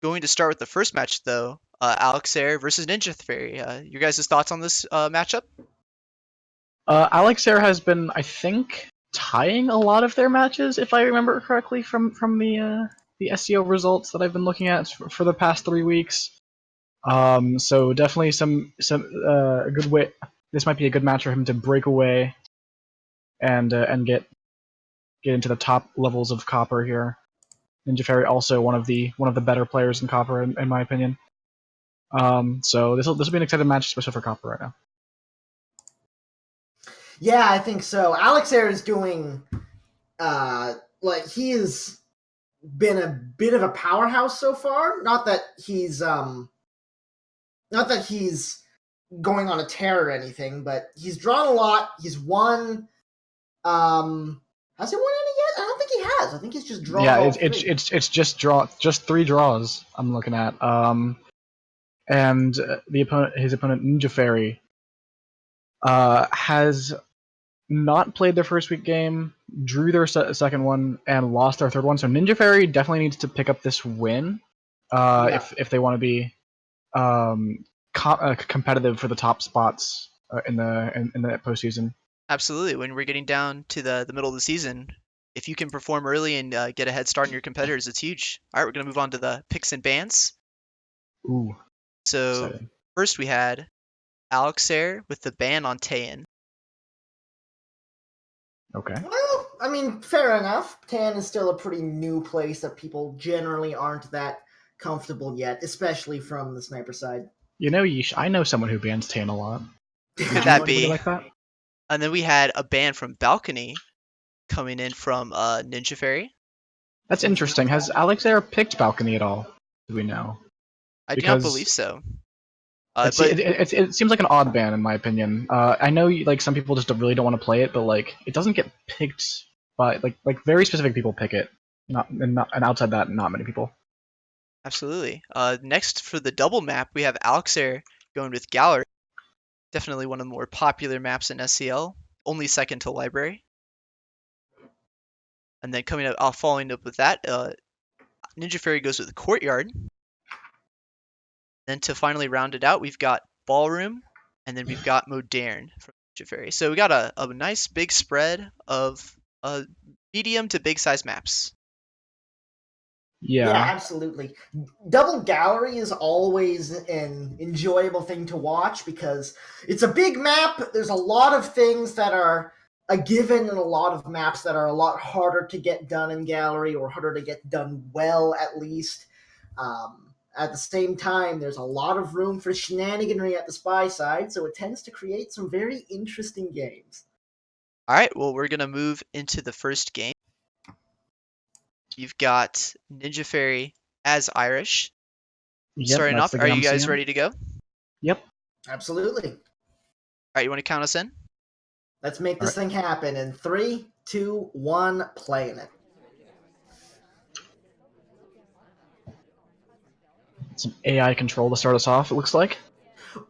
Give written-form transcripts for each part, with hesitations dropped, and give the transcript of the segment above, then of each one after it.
Going to start with the first match, though, Alexare versus NinjaFairy. Your guys' thoughts on this matchup? Alexare has been, I think, tying a lot of their matches, if I remember correctly, from the SEO results that I've been looking at for the past 3 weeks. So definitely some a good way. This might be a good match for him to break away and get into the top levels of Copper here. NinjaFairy also one of the better players in Copper, in my opinion. So this will be an exciting match, especially for Copper right now. Yeah, I think so. Alexare is doing, like, he has been a bit of a powerhouse so far. Not that he's going on a tear or anything, but he's drawn a lot. He's won. Has he won any yet? I don't think he has. I think he's just drawn. Yeah, it's just 3 draws I'm looking at. And his opponent NinjaFairy has not played their first week game, drew their second one, and lost their third one. So NinjaFairy definitely needs to pick up this win if they want to be competitive for the top spots in the postseason. Absolutely. When we're getting down to the middle of the season, if you can perform early and get a head start on your competitors, it's huge. All right, we're going to move on to the picks and bans. Ooh. So Exciting. First we had Alexare with the ban on Taein. Okay. Well, I mean, fair enough. Tan is still a pretty new place that people generally aren't that comfortable yet, especially from the sniper side. You know, I know someone who bans Tan a lot. Could that Would you be? like that? And then we had a ban from Balcony coming in from NinjaFairy. That's interesting. Has Alexare picked Balcony at all? Do we know? I do not believe so. But it seems like an odd ban in my opinion. I know like some people just really don't want to play it, but like it doesn't get picked by like very specific people pick it. And outside that, not many people. Absolutely. Next for the double map, we have Alexare going with Gallery. Definitely one of the more popular maps in SCL, only second to Library. And then following up with that, NinjaFairy goes with Courtyard. Then to finally round it out, we've got Ballroom, and then we've got Modern from NinjaFairy. So we got a nice big spread of medium to big size maps. Yeah, absolutely. Double Gallery is always an enjoyable thing to watch because it's a big map. There's a lot of things that are a given and a lot of maps that are a lot harder to get done in Gallery or harder to get done well, at least. At the same time, there's a lot of room for shenaniganry at the Spy side, so it tends to create some very interesting games. All right, well, we're going to move into the first game. You've got NinjaFairy as Irish. Yep, Starting off, are you guys ready to go? Yep. Absolutely. All right, you want to count us in? Let's make this thing happen in 3, 2, 1, playing it. Some AI control to start us off, it looks like.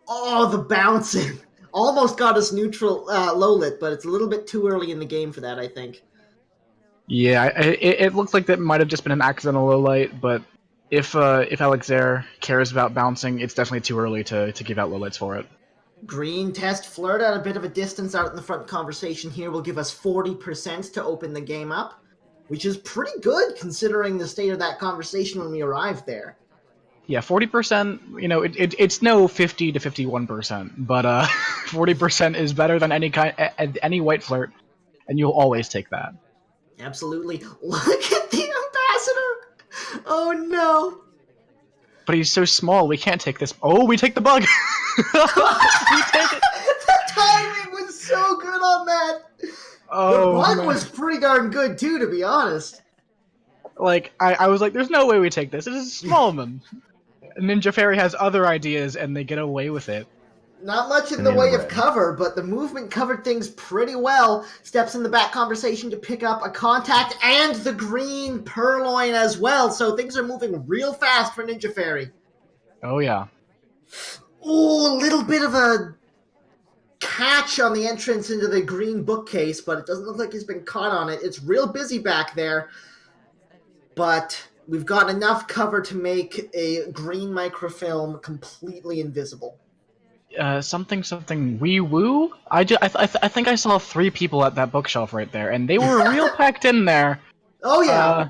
Oh, the bouncing. Almost got us neutral low lit, but it's a little bit too early in the game for that, I think. Yeah, it looks like that might have just been an accidental low light, but if Alexare cares about bouncing, it's definitely too early to give out low lights for it. Green test flirt at a bit of a distance out in the front conversation here will give us 40% to open the game up, which is pretty good considering the state of that conversation when we arrived there. Yeah, 40%. You know, it's no 50 to 51%, but 40% is better than any white flirt, and you'll always take that. Absolutely. Look at the ambassador. Oh no. But he's so small, we can't take this. Oh, we take the bug. We take it. The timing was so good on that. Oh, the bug man. was pretty darn good too, to be honest. Like I was like, there's no way we take this. It is Smallman. NinjaFairy has other ideas, and they get away with it. Not much in the way of cover, but the movement covered things pretty well. Steps in the back conversation to pick up a contact and the green purloin as well. So things are moving real fast for NinjaFairy. Oh, yeah. Ooh, a little bit of a catch on the entrance into the green bookcase, but it doesn't look like he's been caught on it. It's real busy back there. But We've got enough cover to make a green microfilm completely invisible. Something wee woo. I think I saw 3 people at that bookshelf right there, and they were real packed in there. Oh yeah.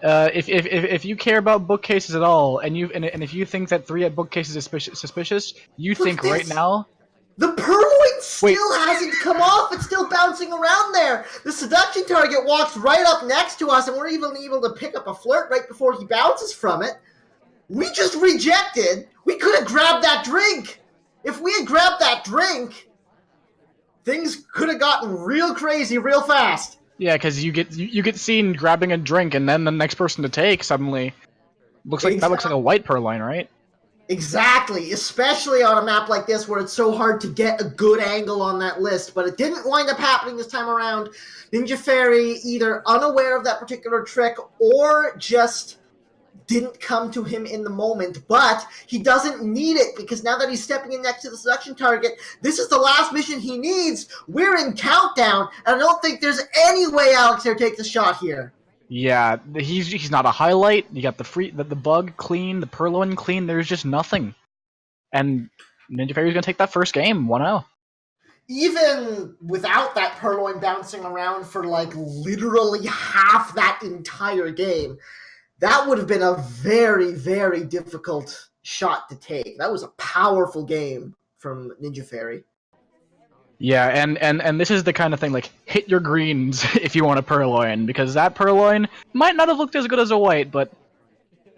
If you care about bookcases at all, and if you think that 3 at bookcases is suspicious, you Look think at right this. now. The purloin still hasn't come off. It's still bouncing around there. The seduction target walks right up next to us, and we're even able to pick up a flirt right before he bounces from it. We just rejected. We could have grabbed that drink. If we had grabbed that drink, things could have gotten real crazy real fast. Yeah, because you get seen grabbing a drink, and then the next person to take suddenly looks like that looks like a white purloin, right? Exactly, especially on a map like this where it's so hard to get a good angle on that list, but it didn't wind up happening this time around. NinjaFairy either unaware of that particular trick or just didn't come to him in the moment, but he doesn't need it because now that he's stepping in next to the seduction target, this is the last mission he needs. We're in countdown, and I don't think there's any way Alexare takes a shot here. Yeah, he's not a highlight. You got the bug clean, the purloin clean. There's just nothing, and NinjaFairy's gonna take that first game 1-0. Even without that purloin bouncing around for like literally half that entire game, that would have been a very, very difficult shot to take. That was a powerful game from NinjaFairy. Yeah, and this is the kind of thing, like, hit your greens if you want a purloin, because that purloin might not have looked as good as a white, but,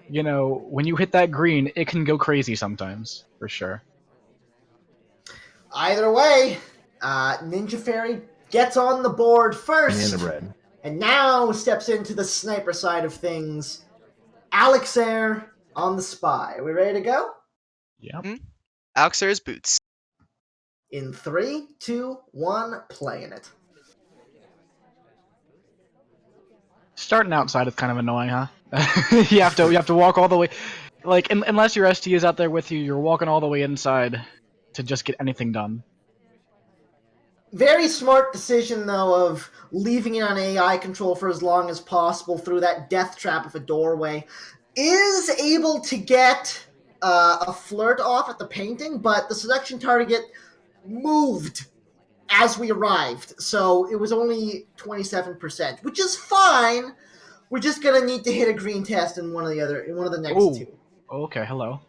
you know, when you hit that green, it can go crazy sometimes, for sure. Either way, NinjaFairy gets on the board first, and now steps into the sniper side of things. Alexare on the spy. Are we ready to go? Yeah. Alexare's boots. In 3, 2, 1, playing it. Starting outside is kind of annoying, huh? you have to walk all the way, like, unless your ST is out there with you, you're walking all the way inside to just get anything done. Very smart decision, though, of leaving it on AI control for as long as possible through that death trap of a doorway. Is able to get a flirt off at the painting, but the seduction target moved as we arrived, so it was only 27%, which is fine. We're just gonna need to hit a green test in one of the next two. Okay, hello.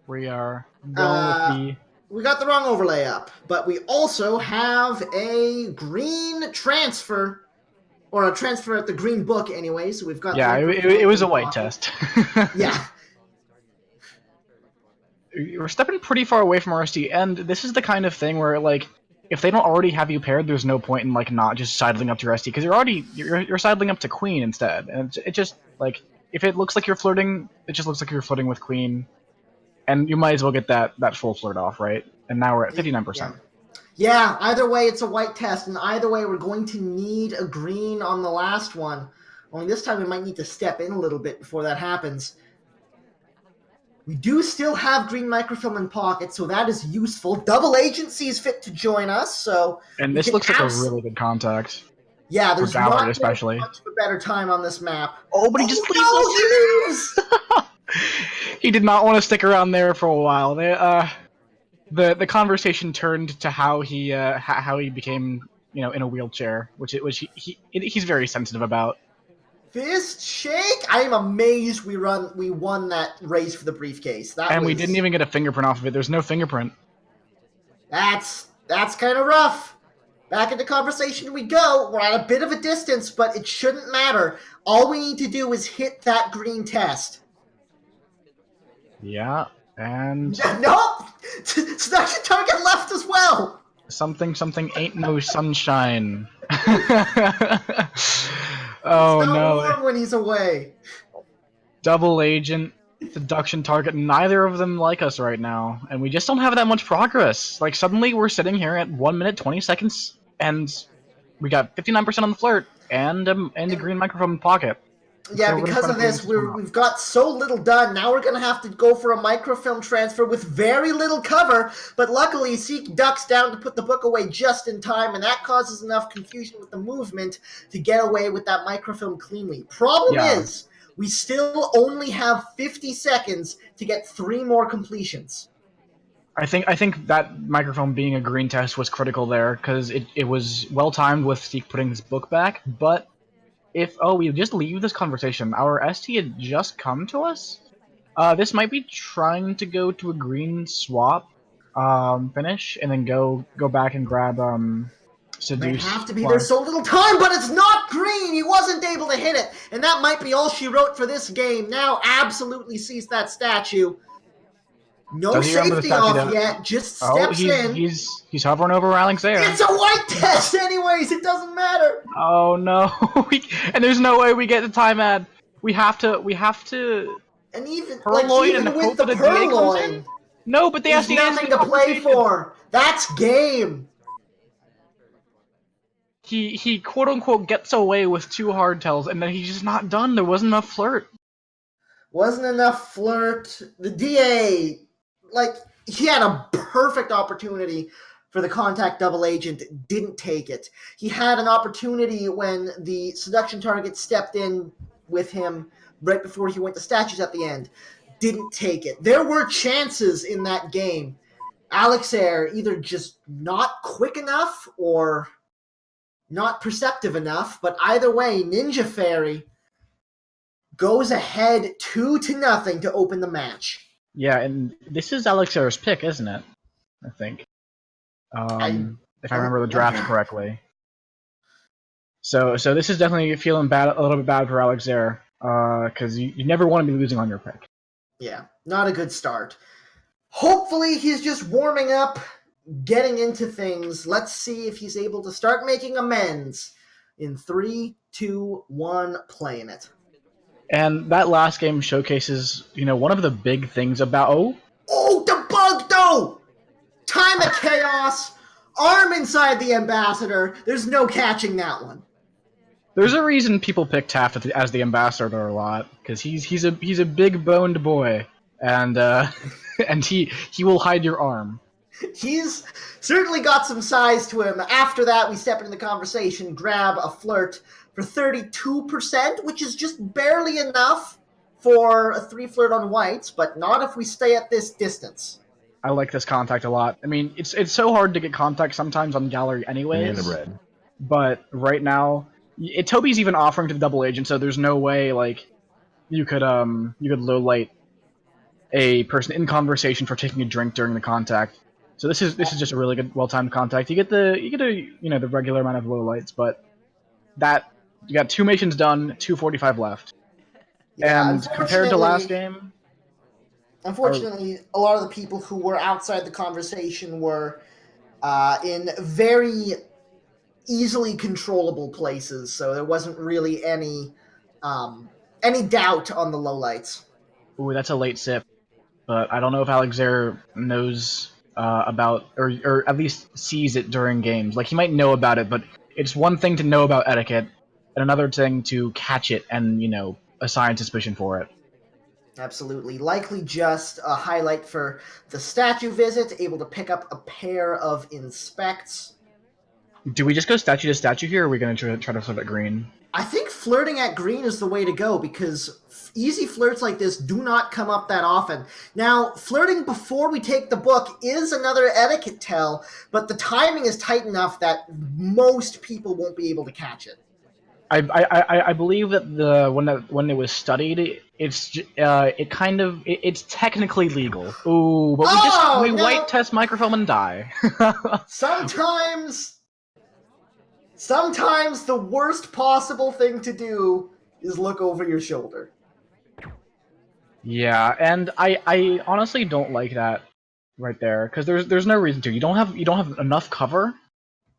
We are going with the... We got the wrong overlay up, but we also have a green transfer, or a transfer at the green book anyway, so we've got... Yeah, it was a white test. Yeah. We're stepping pretty far away from RSD, and this is the kind of thing where, like, if they don't already have you paired, there's no point in, like, not just sidling up to your SD, because you're sidling up to Queen instead, and it just, like, if it looks like you're flirting, it just looks like you're flirting with Queen, and you might as well get that full flirt off, right? And now we're at 59%. Yeah, either way, it's a white test, and either way, we're going to need a green on the last one. Only this time we might need to step in a little bit before that happens. We do still have green microfilm in pocket, so that is useful. Double agency is fit to join us, so... And this looks like a really good contact. Yeah, there's not especially much of a better time on this map. Oh, but he just leaves us! He leaves! He did not want to stick around there for a while. The conversation turned to how he became, you know, in a wheelchair, which he's very sensitive about. Fist shake! I am amazed we won that race for the briefcase. We didn't even get a fingerprint off of it. There's no fingerprint. That's kind of rough. Back into conversation we go. We're at a bit of a distance, but it shouldn't matter. All we need to do is hit that green test. Yeah, and... Nope! Seduction target left as well! Something ain't no sunshine. Oh it's not no! warm when he's away. Double agent, seduction target. Neither of them like us right now, and we just don't have that much progress. Like suddenly we're sitting here at 1 minute 20 seconds, and we got 59% on the flirt and a green microphone in pocket. Yeah, So we're gonna because try to of clean this, this one up. we've got so little done. Now we're going to have to go for a microfilm transfer with very little cover. But luckily, Seek ducks down to put the book away just in time, and that causes enough confusion with the movement to get away with that microfilm cleanly. Problem Yeah. is, we still only have 50 seconds to get 3 more completions. I think that microphone being a green test was critical there because it was well timed with Steve putting his book back. But if we just leave this conversation, our ST had just come to us. This might be trying to go to a green swap finish and then go back and grab Might seduce have to be. There's plus. so little time, but it's not green. He wasn't able to hit it, and that might be all she wrote for this game. Now absolutely sees that statue. No Does he remember the safety statue off that? yet. Just Oh, steps in. he's hovering over Alexare. It's a white test, anyways. It doesn't matter. Oh no! And there's no way we get the time ad. We have to And purloin and even with hope the that a DA comes in. purloin, No, but the there's SDA is nothing in to play conversation. for. That's game. He quote unquote gets away with 2 hardtails, and then he's just not done. There wasn't enough flirt. Wasn't enough flirt. The DA, he had a perfect opportunity for the contact double agent, didn't take it. He had an opportunity when the seduction target stepped in with him right before he went to statues at the end, didn't take it. There were chances in that game. Alexare either just not quick enough or not perceptive enough, but either way, NinjaFairy goes ahead 2-0 to open the match. Yeah, and this is Alexare's pick, isn't it? I think. If I remember the draft correctly. So this is definitely feeling bad, a little bit bad for Alexare, because you never want to be losing on your pick. Yeah, not a good start. Hopefully he's just warming up, getting into things. Let's see if he's able to start making amends in 3, 2, 1, playing it. And that last game showcases, one of the big things about the bug though! Time of chaos, arm inside the ambassador. There's no catching that one. There's a reason people pick Taft as the ambassador a lot, because he's a big boned boy, and and he will hide your arm. He's certainly got some size to him. After that, we step into the conversation, grab a flirt for 32%, which is just barely enough for a 3 flirt on whites, but not if we stay at this distance. I like this contact a lot. I mean, it's so hard to get contact sometimes on gallery anyways. But right now, Toby's even offering to the double agent, so there's no way you could low light a person in conversation for taking a drink during the contact. So this is just a really good, well timed contact. You get the regular amount of low lights, but that you got 2 missions done, 2:45 left. Yeah, and compared to last game, unfortunately, a lot of the people who were outside the conversation were in very easily controllable places, so there wasn't really any doubt on the lowlights. Ooh, that's a late sip, but I don't know if Alexare knows about or at least sees it during games. Like he might know about it, but it's one thing to know about etiquette, and another thing to catch it and assign suspicion for it. Absolutely. Likely just a highlight for the statue visit, able to pick up a pair of inspects. Do we just go statue to statue here, or are we going to try to flip at green? I think flirting at green is the way to go, because easy flirts like this do not come up that often. Now, flirting before we take the book is another etiquette tell, but the timing is tight enough that most people won't be able to catch it. I believe that when it was studied, it's technically legal. Ooh, but we white test microfilm and die. Sometimes the worst possible thing to do is look over your shoulder. Yeah, and I honestly don't like that right there, because there's no reason to. You don't have enough cover,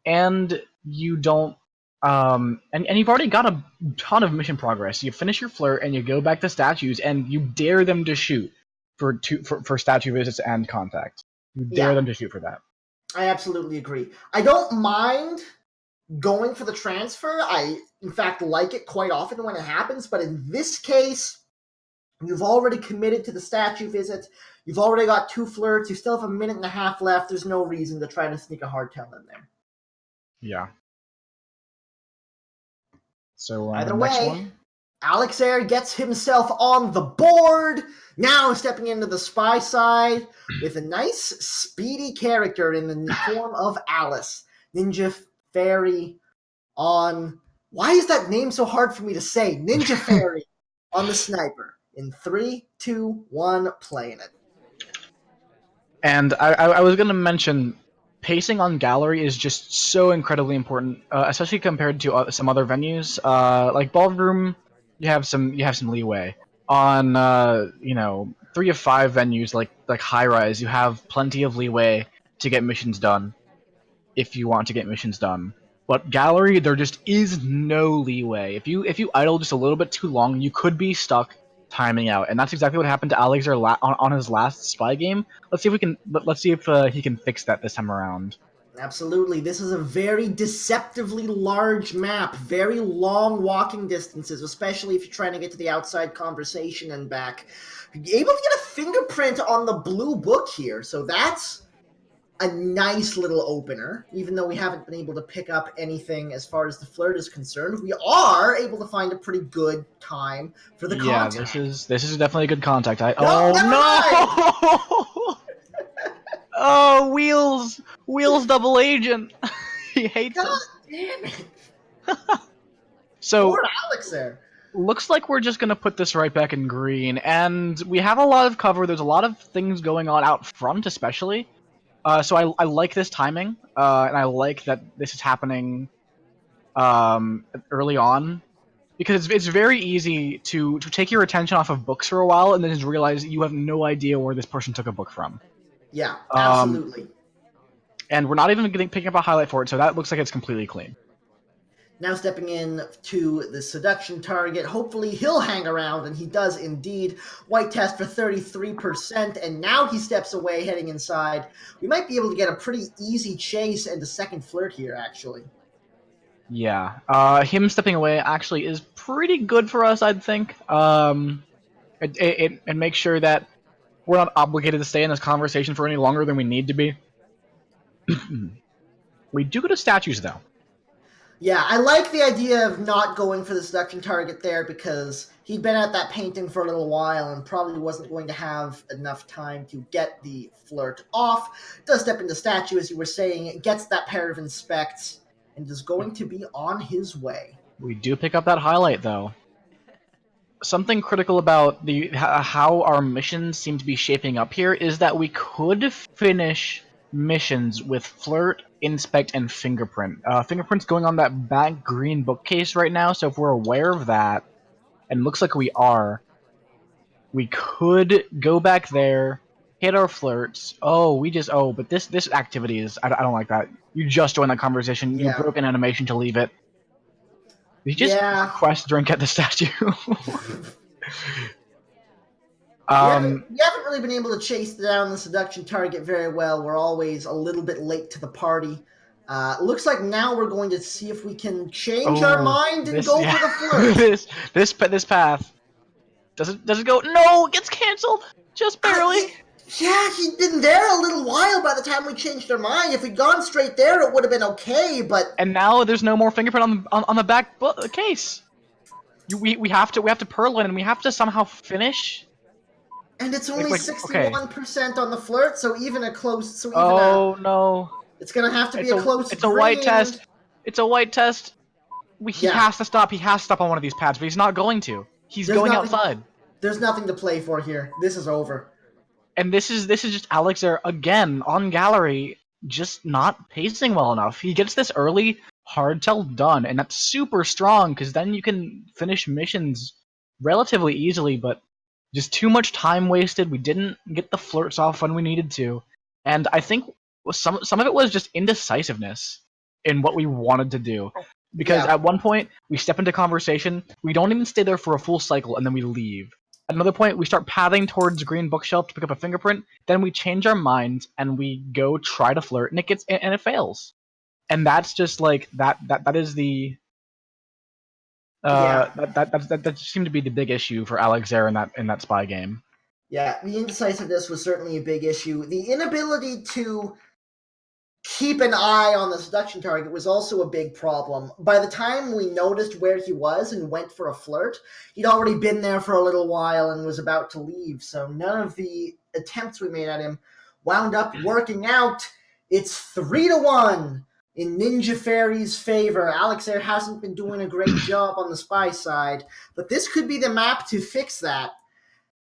and you don't and you've already got a ton of mission progress. You finish your flirt and you go back to statues and you dare them to shoot for statue visits and contact. You dare them to shoot for that. I absolutely agree. I don't mind going for the transfer. in fact, like it quite often when it happens, but in this case, you've already committed to the statue visit. You've already got 2 flirts. You still have a minute and a half left. There's no reason to try to sneak a hardtail in there. Yeah. So Either next way, one. Alexare gets himself on the board. Now stepping into the spy side with a nice, speedy character in the form of Alice. NinjaFairy on... Why is that name so hard for me to say? NinjaFairy on the sniper. In 3, 2, 1, playing it. And I was going to mention, pacing on gallery is just so incredibly important, especially compared to some other venues. Like ballroom, you have some leeway. On 3 of 5 venues like high rise, you have plenty of leeway to get missions done if you want to get missions done. But gallery, there just is no leeway. If you idle just a little bit too long, you could be stuck timing out, and that's exactly what happened to Alexare on his last spy game. Let's see if we can. Let's see if he can fix that this time around. Absolutely. This is a very deceptively large map, very long walking distances, especially if you're trying to get to the outside conversation and back. You're able to get a fingerprint on the blue book here, so that's a nice little opener. Even though we haven't been able to pick up anything as far as the flirt is concerned, we are able to find a pretty good time for the contact. This is definitely a good contact. No, never No! Oh, Wheels double agent. He hates God us. damn it. So Poor Alex there. looks like we're just gonna put this right back in green, and we have a lot of cover. There's a lot of things going on out front, especially. So I like this timing, and I like that this is happening early on, because it's very easy to take your attention off of books for a while and then just realize you have no idea where this person took a book from. Yeah, Um, absolutely. and we're not even picking up a highlight for it, so that looks like it's completely clean. Now stepping in to the seduction target. Hopefully he'll hang around, and he does indeed. White test for 33%, and now he steps away, heading inside. We might be able to get a pretty easy chase and a second flirt here, actually. Yeah, him stepping away actually is pretty good for us, I'd think. It makes sure that we're not obligated to stay in this conversation for any longer than we need to be. We do go to statues, though. Yeah, I like the idea of not going for the seduction target there, because he'd been at that painting for a little while and probably wasn't going to have enough time to get the flirt off. Does step into statue, as you were saying, gets that pair of inspects, and is going to be on his way. We do pick up that highlight, though. Something critical about how our missions seem to be shaping up here is that we could finish missions with flirt, inspect, and fingerprint. Fingerprint's going on that back green bookcase right now, so if we're aware of that, and looks like we are, we could go back there, hit our flirts. But this activity is I don't like that. You just joined that conversation. You Yeah. broke an animation to leave it. You just Yeah. request drink at the statue. We haven't really been able to chase down the seduction target very well. We're always a little bit late to the party. Looks like now we're going to see if we can change our mind and go for the flirt. this path. Does it go? No, it gets canceled. Just barely. Yeah, he'd been there a little while by the time we changed our mind. If we'd gone straight there, it would have been okay, but... And now there's no more fingerprint on the back case. We have to purloin, and we have to somehow finish. And it's only 61% okay. on the flirt, so even a close... So even no. It's going to have to be a close It's a white test. It's a white test. He has to stop. He has to stop on one of these pads, but he's not going to. He's going outside. There's nothing to play for here. This is over. And this is just Alexare again on gallery, just not pacing well enough. He gets this early hardtail done, and that's super strong because then you can finish missions relatively easily. But just too much time wasted. We didn't get the flirts off when we needed to, and I think some of it was just indecisiveness in what we wanted to do. Because at one point we step into conversation, we don't even stay there for a full cycle, and then we leave. At another point, we start pathing towards green bookshelf to pick up a fingerprint. Then we change our minds and we go try to flirt, and it fails. And that's just like that is the That seemed to be the big issue for Alexare in that spy game. Yeah, the indecisiveness was certainly a big issue. The inability to keep an eye on the seduction target was also a big problem. By the time we noticed where he was and went for a flirt, he'd already been there for a little while and was about to leave, so none of the attempts we made at him wound up working out. It's 3-1 in NinjaFairy's favor. Alexare hasn't been doing a great job on the spy side, but this could be the map to fix that.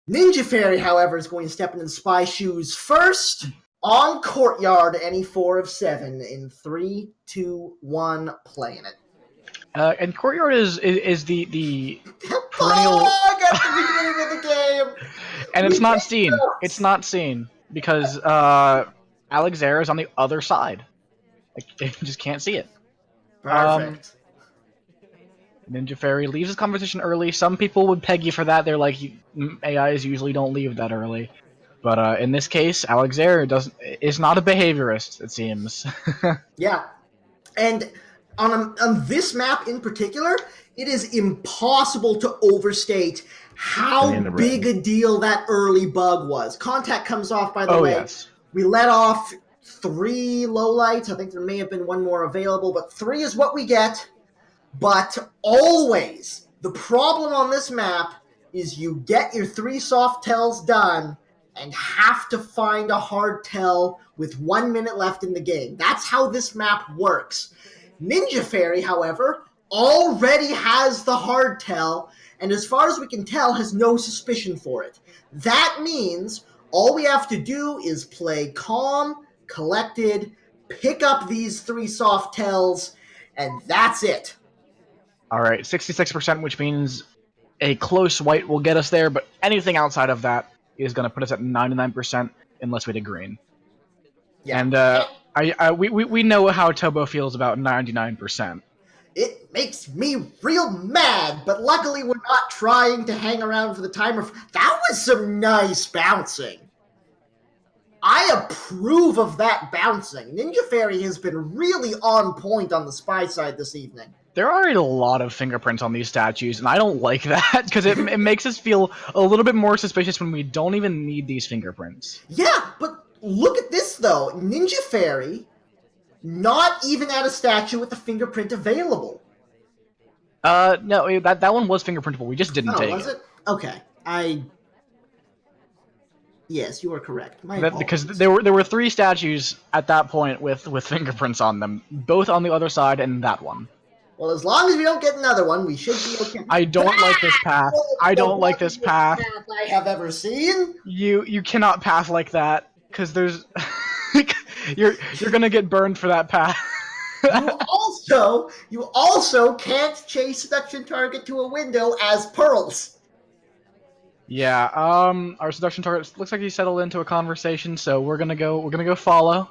NinjaFairy, however, is going to step into the spy shoes first on Courtyard, any 4 of 7 in 3, 2, 1, playing it. And Courtyard is the perennial. At the beginning of the game, and it's not seen. It's not seen because Alexare is on the other side. Like, you just can't see it. Perfect. NinjaFairy leaves his conversation early. Some people would peg you for that. They're like, AIs usually don't leave that early. But in this case, Alexare is not a behaviorist, it seems. Yeah. And on this map in particular, it is impossible to overstate how big a deal that early bug was. Contact comes off, by the way. Yes. We let off 3 lowlights. I think there may have been 1 more available, but 3 is what we get. But always, the problem on this map is you get your 3 soft tells done and have to find a hard tell with 1 minute left in the game. That's how this map works. NinjaFairy, however, already has the hard tell, and as far as we can tell, has no suspicion for it. That means all we have to do is play calm, collected, pick up these 3 soft tells, and that's it. Alright, 66%, which means a close white will get us there, but anything outside of that is going to put us at 99% unless we hit green. Yeah. And we know how Tobo feels about 99%. It makes me real mad, but luckily we're not trying to hang around for the timer. That was some nice bouncing. I approve of that bouncing. NinjaFairy has been really on point on the spy side this evening. There are a lot of fingerprints on these statues, and I don't like that, because it makes us feel a little bit more suspicious when we don't even need these fingerprints. Yeah, but look at this, though. NinjaFairy, not even at a statue with a fingerprint available. No, that one was fingerprintable. We just didn't take it. Oh, was it? Okay. Yes, you are correct. Because there were 3 statues at that point with fingerprints on them, both on the other side and that one. Well, as long as we don't get another one, we should be okay. I don't like this path. I don't like this path. I have ever seen. You cannot path like that, because there's you're gonna get burned for that path. You also can't chase seduction target to a window as pearls. Yeah, our seduction target looks like he settled into a conversation, so we're gonna go follow.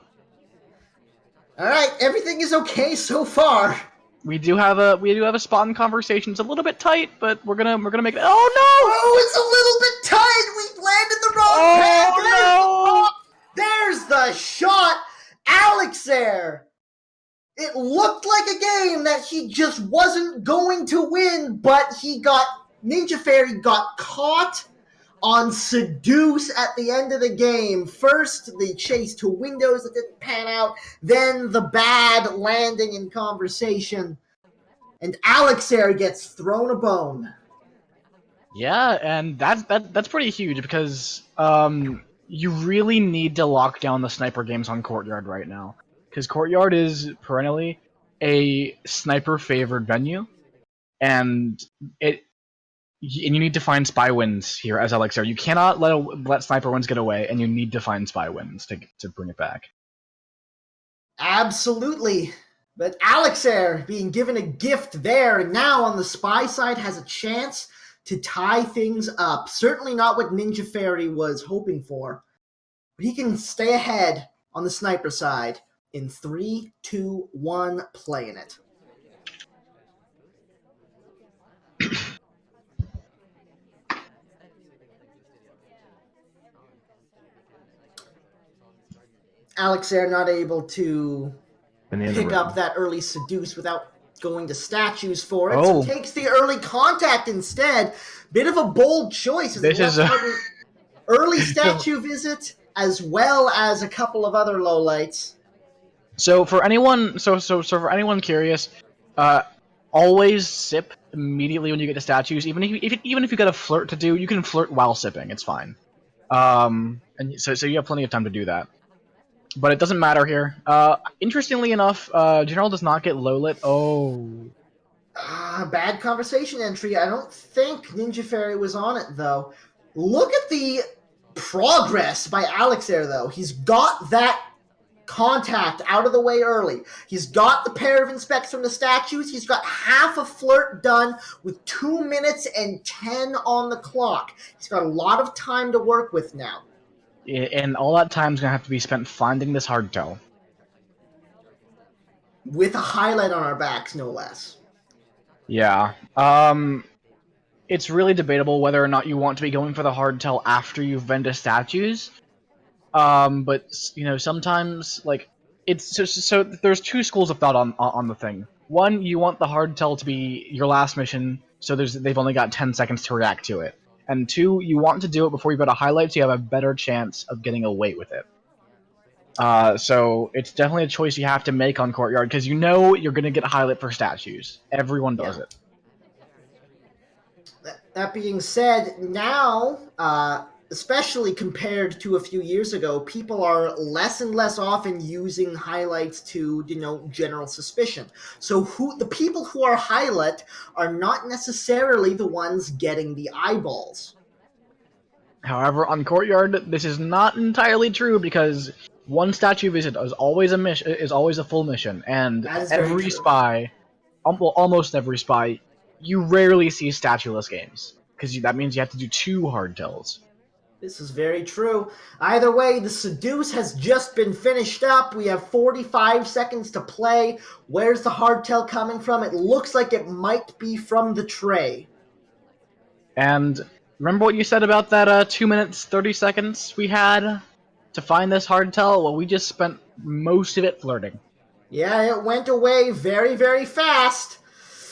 Alright, everything is okay so far. We do have a spot in conversation. It's a little bit tight, but we're gonna make it. Oh no! Oh, it's a little bit tight. We landed the wrong path. Oh no! There's the shot, Alexare. It looked like a game that he just wasn't going to win, but NinjaFairy got caught on Seduce at the end of the game. First, the chase to windows that didn't pan out, then the bad landing in conversation, and Alexare gets thrown a bone. Yeah, and that's pretty huge because you really need to lock down the sniper games on Courtyard right now, because Courtyard is perennially a sniper-favored venue, and you need to find spy wins here as Alexare. You cannot let sniper wins get away, and you need to find spy wins to bring it back. Absolutely. But Alexare being given a gift there, and now on the spy side has a chance to tie things up. Certainly not what NinjaFairy was hoping for. But he can stay ahead on the sniper side in 3, 2, 1, playing it. Alexare not able to pick up that early Seduce without going to statues for it, so Oh. takes the early contact instead. Bit of a bold choice as This it is left out an early statue visit as well as a couple of other lowlights. So for anyone, for anyone curious, always sip immediately when you get to statues. Even if you got a flirt to do, you can flirt while sipping. It's fine. And so you have plenty of time to do that. But it doesn't matter here. Interestingly enough, General does not get low lit. Oh. Bad conversation entry. I don't think NinjaFairy was on it, though. Look at the progress by Alexare, though. He's got that contact out of the way early. He's got the pair of inspects from the statues. He's got half a flirt done with 2 minutes and 10 on the clock. He's got a lot of time to work with now. And all that time's gonna have to be spent finding this hardtail. With a highlight on our backs, no less. Yeah. It's really debatable whether or not you want to be going for the hardtail after you've been to statues. But sometimes it's so there's two schools of thought on the thing. One, you want the hardtail to be your last mission, so they've only got 10 seconds to react to it. And two, you want to do it before you go to highlights, so you have a better chance of getting a weight with it. So it's definitely a choice you have to make on Courtyard, because you're going to get a highlight for statues. Everyone does it. That being said, now, especially compared to a few years ago, people are less and less often using highlights to denote general suspicion. So the people who are highlight are not necessarily the ones getting the eyeballs. However, on Courtyard, this is not entirely true, because one statue visit is always a full mission, and every spy, almost every spy, you rarely see statueless games, because that means you have to do 2 hardtails. This is very true. Either way, the Seduce has just been finished up. We have 45 seconds to play. Where's the hardtail coming from? It looks like it might be from the tray. And remember what you said about that 2 minutes 30 seconds we had to find this hardtail? Well, we just spent most of it flirting. Yeah, it went away very, very fast.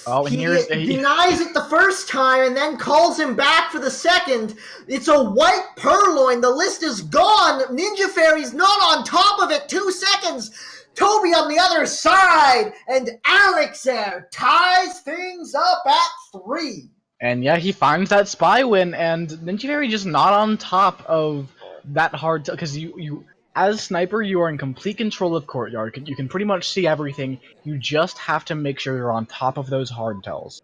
Oh, and he denies it the first time and then calls him back for the second. It's a white purloin. The list is gone. NinjaFairy's not on top of it. 2 seconds. Toby on the other side. And Alexare ties things up at 3. And yeah, he finds that spy win, and NinjaFairy just not on top of that hardtail, because you as Sniper, you are in complete control of Courtyard. You can pretty much see everything. You just have to make sure you're on top of those hardtails.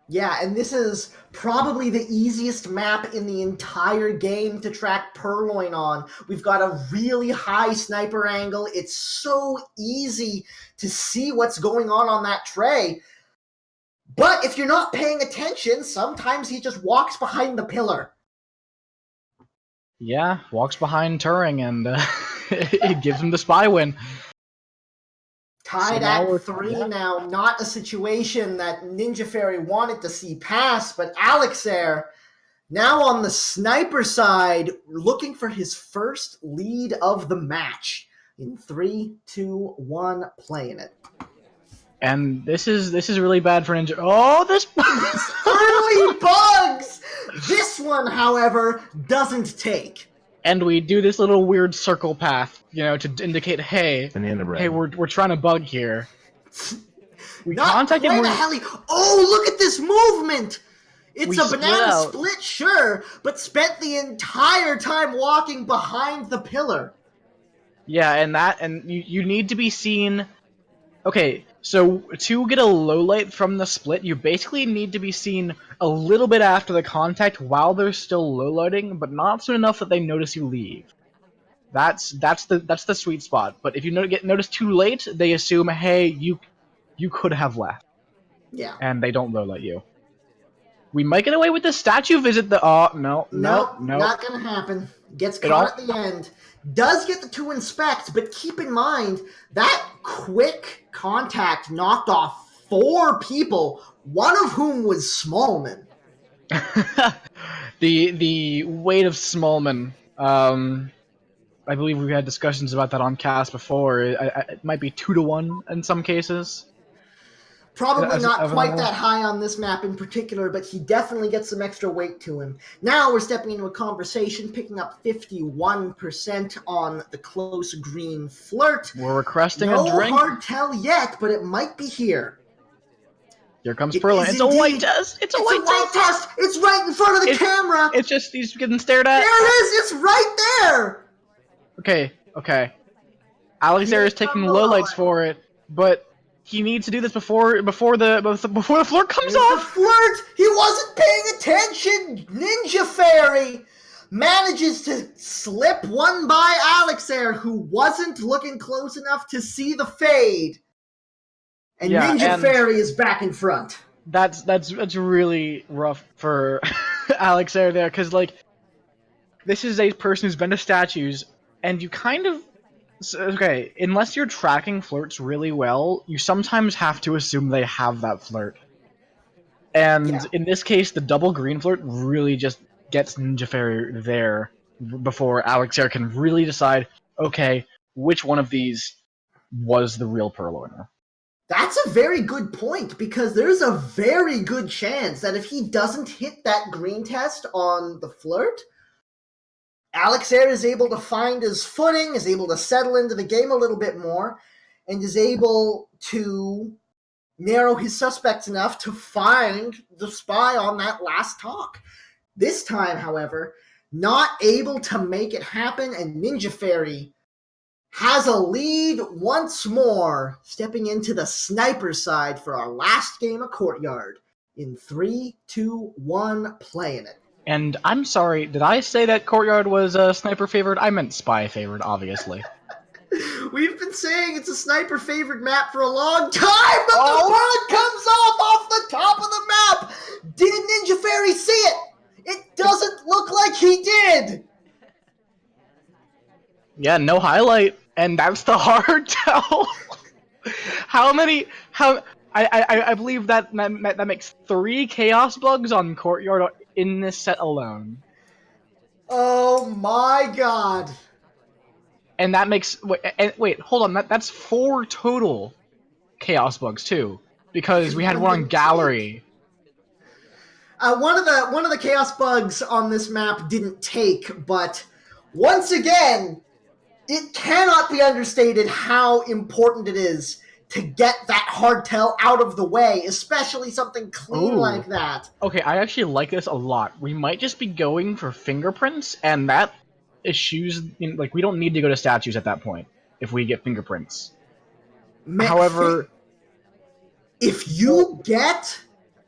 Yeah, and this is probably the easiest map in the entire game to track Purloin on. We've got a really high sniper angle. It's so easy to see what's going on that tray. But if you're not paying attention, sometimes he just walks behind the pillar. Yeah, walks behind Turing, and it gives him the spy win. Tied at 3 now. Not a situation that NinjaFairy wanted to see pass, but Alexare, now on the sniper side, looking for his first lead of the match. In 3, 2, 1, playing it. And this is really bad for Ninja. Oh, this early bugs! This one, however, doesn't take. And we do this little weird circle path, to indicate, hey, we're trying to bug here. We contact him. Oh, look at this movement! It's a banana split, sure, but spent the entire time walking behind the pillar. Yeah, and you need to be seen. Okay, so to get a low light from the split, you basically need to be seen a little bit after the contact while they're still low loading, but not soon enough that they notice you leave. That's the sweet spot. But if you get noticed too late, they assume, hey, you could have left. Yeah. And they don't low light you. We might get away with the statue visit. No, not gonna happen. Gets caught at the end. Does get the 2 inspects, but keep in mind that quick contact knocked off 4 people, one of whom was Smallman. the weight of Smallman. I believe we've had discussions about that on cast before. It might be 2 to 1 in some cases. Probably As not of quite normal. that high on this map in particular, but he definitely gets some extra weight to him. Now we're stepping into a conversation, picking up 51% on the close green flirt. We're requesting a No drink. hard tell yet, but it might be here. Here comes It Perlin. is It's a white indeed. test. It's a It's a white white test. test. It's right in front of the camera. It's just he's getting stared at. There it is. It's right there. Okay. Alexare is taking lowlights for it, but he needs to do this before the flirt comes There's off. the flirt. He wasn't paying attention. NinjaFairy manages to slip one by Alexare, who wasn't looking close enough to see the fade. And Yeah, NinjaFairy is back in front. That's really rough for Alexare there, because like this is a person who's been to statues, and you kind of okay, unless you're tracking flirts really well, you sometimes have to assume they have that flirt. And in this case, the double green flirt really just gets NinjaFairy there before Alexare can really decide, okay, which one of these was the real Purloiner. That's a very good point, because there's a very good chance that if he doesn't hit that green test on the flirt, Alexare is able to find his footing, is able to settle into the game a little bit more, and is able to narrow his suspects enough to find the spy on that last talk. This time, however, not able to make it happen, and NinjaFairy has a lead once more, stepping into the sniper side for our last game of Courtyard. In 3, 2, 1, playing it. And I'm sorry, did I say that Courtyard was a sniper favorite? I meant spy favorite, obviously. We've been saying it's a sniper favored map for a long time, but the bird comes off the top of the map! Did NinjaFairy see it? It doesn't look like he did! Yeah, no highlight, and that's the hard tell. I believe that makes 3 chaos bugs on Courtyard in this set alone. Oh my god. And that makes wait, hold on, that's 4 total chaos bugs too, because we had one on gallery. One of the chaos bugs on this map didn't take, but once again, it cannot be understated how important it is to get that hardtail out of the way, especially something clean like that. Okay, I actually like this a lot. We might just be going for fingerprints, and that eschews, like, we don't need to go to statues at that point if we get fingerprints. However, if you get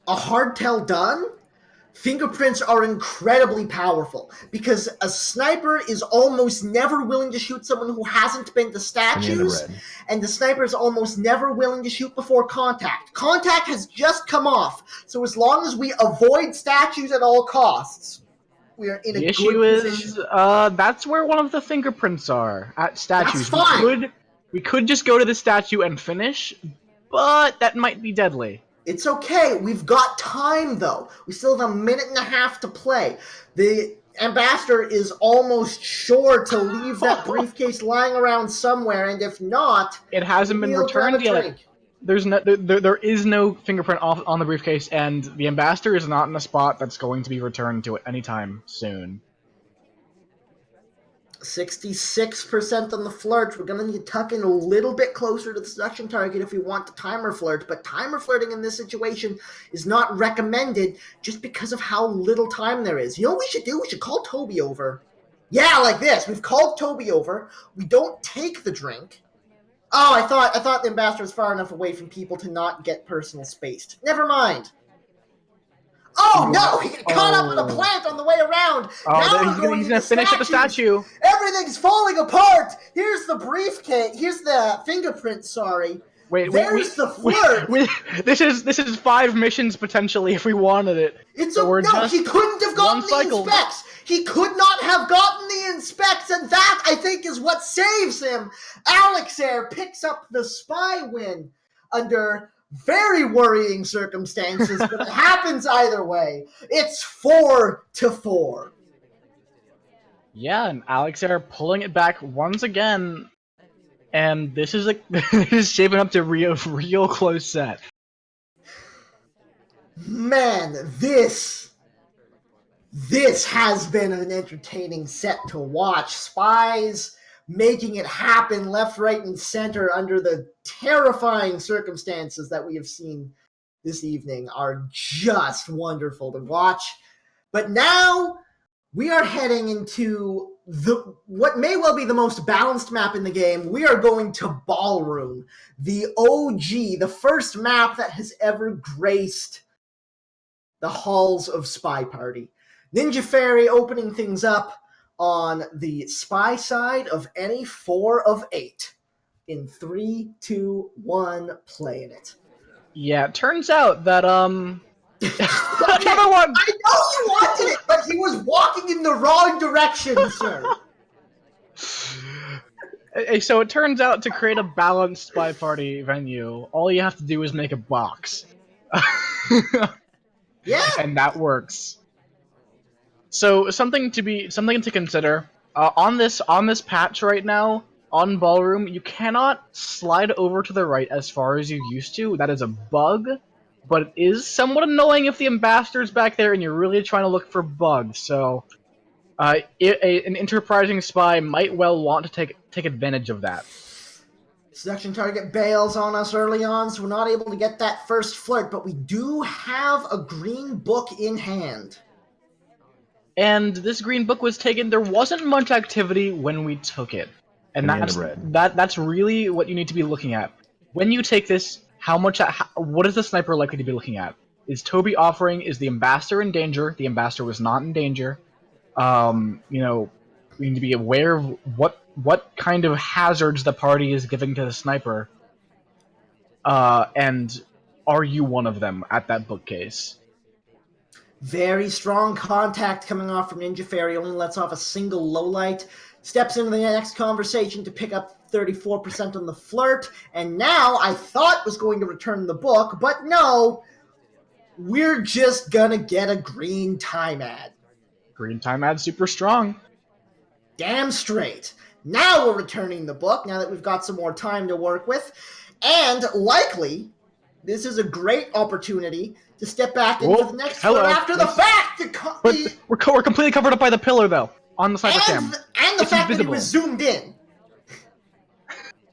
a hardtail done, fingerprints are incredibly powerful, because a sniper is almost never willing to shoot someone who hasn't been to statues, and the sniper is almost never willing to shoot before contact. Contact has just come off, so as long as we avoid statues at all costs, we are in a good position. The issue is, that's where one of the fingerprints are, at statues. That's fine. We could just go to the statue and finish, but that might be deadly. It's okay. We've got time, though. We still have a minute and a half to play. The ambassador is almost sure to leave that briefcase lying around somewhere, and if not, it hasn't been returned yet. There is no fingerprint on the briefcase, and the ambassador is not in a spot that's going to be returned to it anytime soon. 66% on the flirt. We're going to need to tuck in a little bit closer to the seduction target if we want the timer flirt, but timer flirting in this situation is not recommended just because of how little time there is. You know what we should do? We should call Toby over. Yeah, like this. We've called Toby over. We don't take the drink. Oh, I thought the ambassador was far enough away from people to not get personal spaced. Never mind. Oh no! He got caught up in a plant on the way around. Oh, he's gonna finish at the statue. Everything's falling apart. Here's the briefcase. Here's the fingerprint. Sorry. There's the flirt. This is 5 missions potentially if we wanted it. He couldn't have gotten the inspects. He could not have gotten the inspects, and that I think is what saves him. Alexare picks up the spy win under very worrying circumstances, but it happens either way. It's 4-4. Yeah, and Alexare pulling it back once again, and this is this is shaping up to real close set. Man, this has been an entertaining set to watch. Spies making it happen left, right, and center under the terrifying circumstances that we have seen this evening are just wonderful to watch. But now we are heading into what may well be the most balanced map in the game. We are going to Ballroom, the OG, the first map that has ever graced the halls of SpyParty. NinjaFairy opening things up on the spy side of any 4 of 8. In 3, 2, 1, playing it. Yeah, it turns out that Another one! I know you wanted it, but he was walking in the wrong direction, sir. So it turns out to create a balanced spy party venue, all you have to do is make a box. Yeah. And that works. So something to consider on this patch right now on Ballroom, you cannot slide over to the right as far as you used to. That is a bug, but it is somewhat annoying if the ambassador's back there and you're really trying to look for bugs. So an enterprising spy might well want to take advantage of that. Seduction target bails on us early on, so we're not able to get that first flirt, but we do have a green book in hand. And this green book was taken. There wasn't much activity when we took it, and that's really what you need to be looking at when you take this. What is the sniper likely to be looking at? Is Toby offering? Is the ambassador in danger? The ambassador was not in danger. We need to be aware of what kind of hazards the party is giving to the sniper. And are you one of them at that bookcase? Very strong contact coming off from NinjaFairy, only lets off a single low light. Steps into the next conversation to pick up 34% on the flirt, and now I thought was going to return the book, but no, we're just gonna get a green time ad. Green time ad super strong. Damn straight. Now we're returning the book, now that we've got some more time to work with, and likely, this is a great opportunity to step back into the next flirt after the fact. But we're completely covered up by the pillar, though, on the sniper cam. And the fact that it was zoomed in.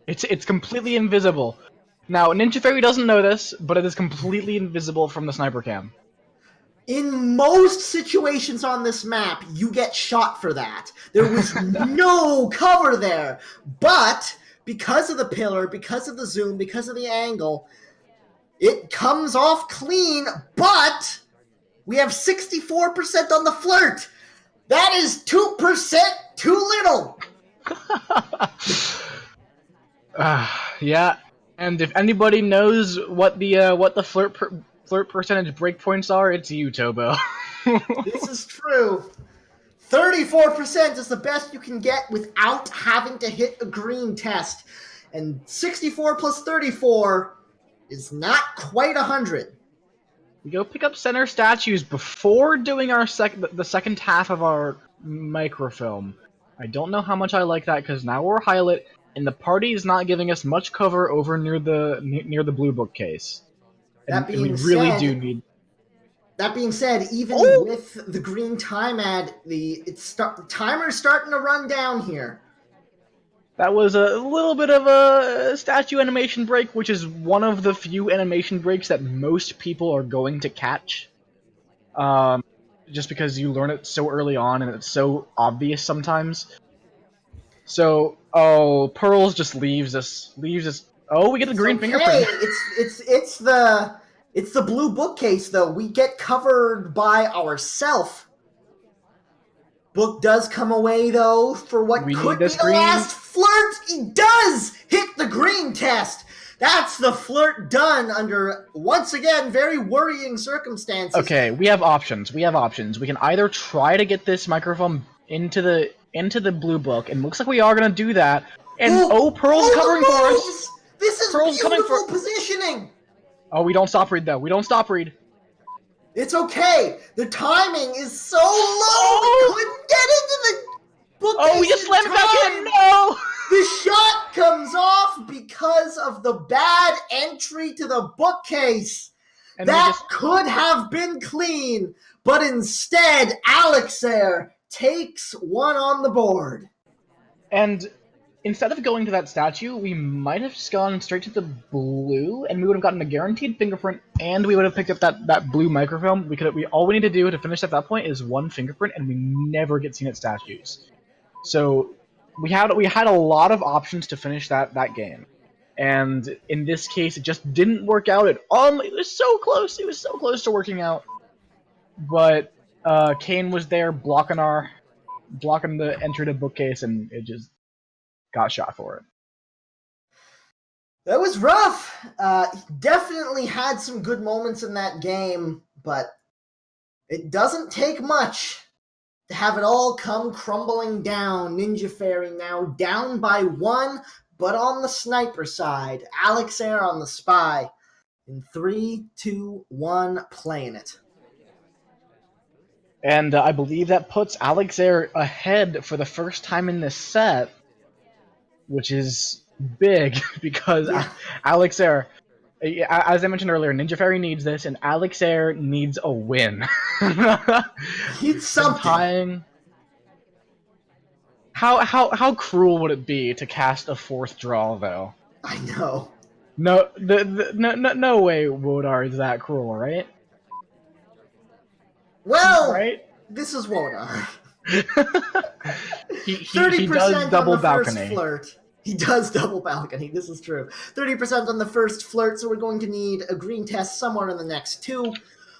It's completely invisible. Now, NinjaFairy doesn't know this, but it is completely invisible from the sniper cam. In most situations on this map, you get shot for that. There was no cover there. But because of the pillar, because of the zoom, because of the angle, it comes off clean, but we have 64% on the flirt. That is 2% too little. Yeah, and if anybody knows what the flirt percentage breakpoints are, it's you, Tobo. This is true. 34% is the best you can get without having to hit a green test, and 64 plus 34 is not quite 100. We go pick up center statues before doing our the second half of our microfilm. I don't know how much I like that because now we're highlight and the party is not giving us much cover over near the blue bookcase. And we really do need. That being said, even with the green time ad, the timer's starting to run down here. That was a little bit of a statue animation break, which is one of the few animation breaks that most people are going to catch. Just because you learn it so early on and it's so obvious sometimes. So, Pearls just leaves us. Oh, we get the green fingerprint. It's the blue bookcase, though. We get covered by ourself. Book does come away, though, for what could be the last flirt. He does hit the green test. That's the flirt done under, once again, very worrying circumstances. Okay, we have options. We can either try to get this microphone into the blue book, and looks like we are going to do that. And Pearl's covering for us. This is Pearl's beautiful positioning. Oh, we don't stop read, though. We don't stop read. It's okay. The timing is so low. We couldn't get into the bookcase. Oh, we just slammed it back in. No. The shot comes off because of the bad entry to the bookcase. That could have been clean, but instead, Alexare takes one on the board. And instead of going to that statue, we might have just gone straight to the blue, and we would have gotten a guaranteed fingerprint, and we would have picked up that blue microfilm. All we need to do to finish at that point is one fingerprint, and we never get seen at statues. So we had a lot of options to finish that game. And in this case, it just didn't work out at all. It was so close. It was so close to working out. But Kane was there blocking the entry to bookcase, and it just got shot for it. That was rough. He definitely had some good moments in that game, but it doesn't take much to have it all come crumbling down. NinjaFairy now down by 1, but on the sniper side. Alexare on the spy. In 3, 2, 1, playing it. And I believe that puts Alexare ahead for the first time in this set, which is big because Alexare, as I mentioned earlier, NinjaFairy needs this, and Alexare needs a win. Needs something. How cruel would it be to cast a 4th draw, though? I know. No, no way, Wodar is that cruel, right? Well, right? This is Wodar. he does double balcony. Flirt. He does double balcony, this is true. 30% on the first flirt, so we're going to need a green test somewhere in the next 2.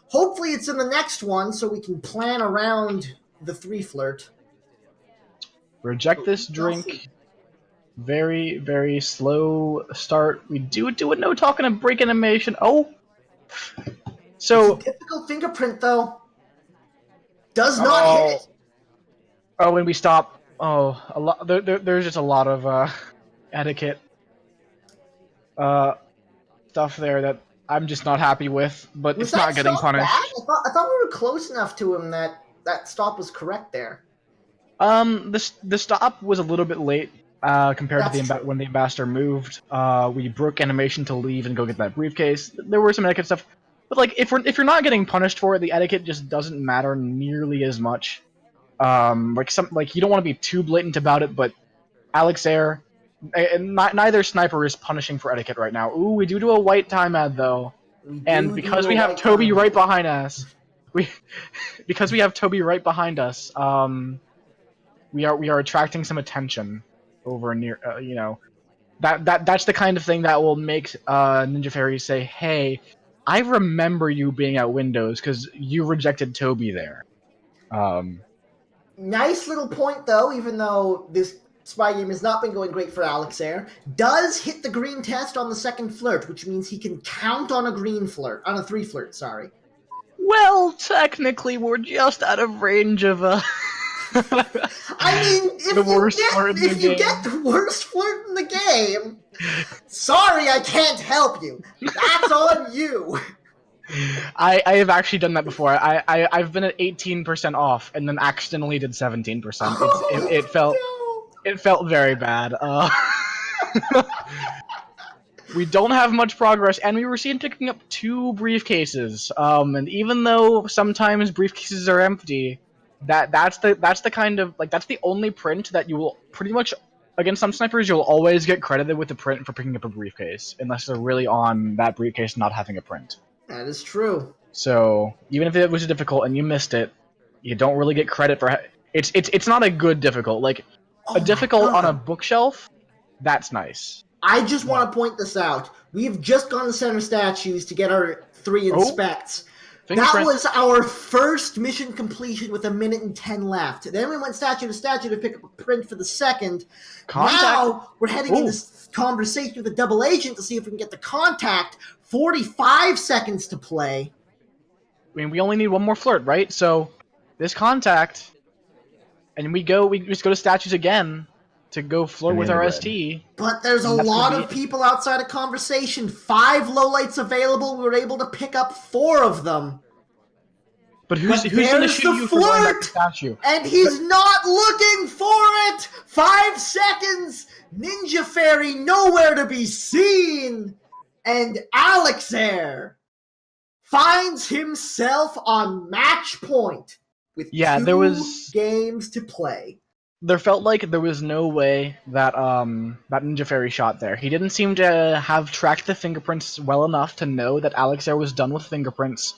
Hopefully it's in the next one, so we can plan around the 3 flirt. Reject this drink. Very, very slow start. We do a no talking and break animation. Oh! So... It's a difficult fingerprint, though. Does not hit it. Oh, when we stop... Oh, a lot. There's just a lot of etiquette stuff there that I'm just not happy with, but it's not getting punished. Bad? I thought we were close enough to him that stop was correct there. The stop was a little bit late compared to when the ambassador moved. We broke animation to leave and go get that briefcase. There were some etiquette stuff, but like if you're not getting punished for it, the etiquette just doesn't matter nearly as much. Like you don't want to be too blatant about it, but Alexare, neither sniper is punishing for etiquette right now. Ooh, we do a white time ad though, and because we have Toby right behind us, we are attracting some attention over near, that's the kind of thing that will make NinjaFairy say, hey, I remember you being at Windows because you rejected Toby there. Nice little point, though, even though this spy game has not been going great for Alexare, does hit the green test on the second flirt, which means he can count on a 3 flirt, sorry. Well, technically, we're just out of range of I mean, if you get the worst flirt in the game, sorry, I can't help you. That's on you. I have actually done that before. I've been at 18% off and then accidentally did 17%. It felt very bad. We don't have much progress, and we were seen picking up 2 briefcases. And even though sometimes briefcases are empty, that's the only print that you will pretty much, against some snipers, you'll always get credited with the print for picking up a briefcase, unless they're really on that briefcase not having a print. That is true. So even if it was difficult and you missed it, you don't really get credit for it's not a good difficult. Like a difficult on a bookshelf, that's nice. I just want to point this out. We've just gone to center statues to get our 3 inspects. That was our first mission completion with 1 minute and 10 left. Then we went statue to statue to pick up a print for the second. Contact. Now we're heading into this conversation with a double agent to see if we can get the contact. 45 seconds to play. I mean, we only need 1 more flirt, right? So this contact, and we just go to statues again to go flirt with our ST. But there's a lot of people outside of conversation. 5 lowlights available. We were able to pick up 4 of them. But who's going to shoot you for going back to statue? And he's not looking for it! 5 seconds! NinjaFairy nowhere to be seen! And Alexare finds himself on match point with two games to play. There felt like there was no way that that NinjaFairy shot there. He didn't seem to have tracked the fingerprints well enough to know that Alexare was done with fingerprints.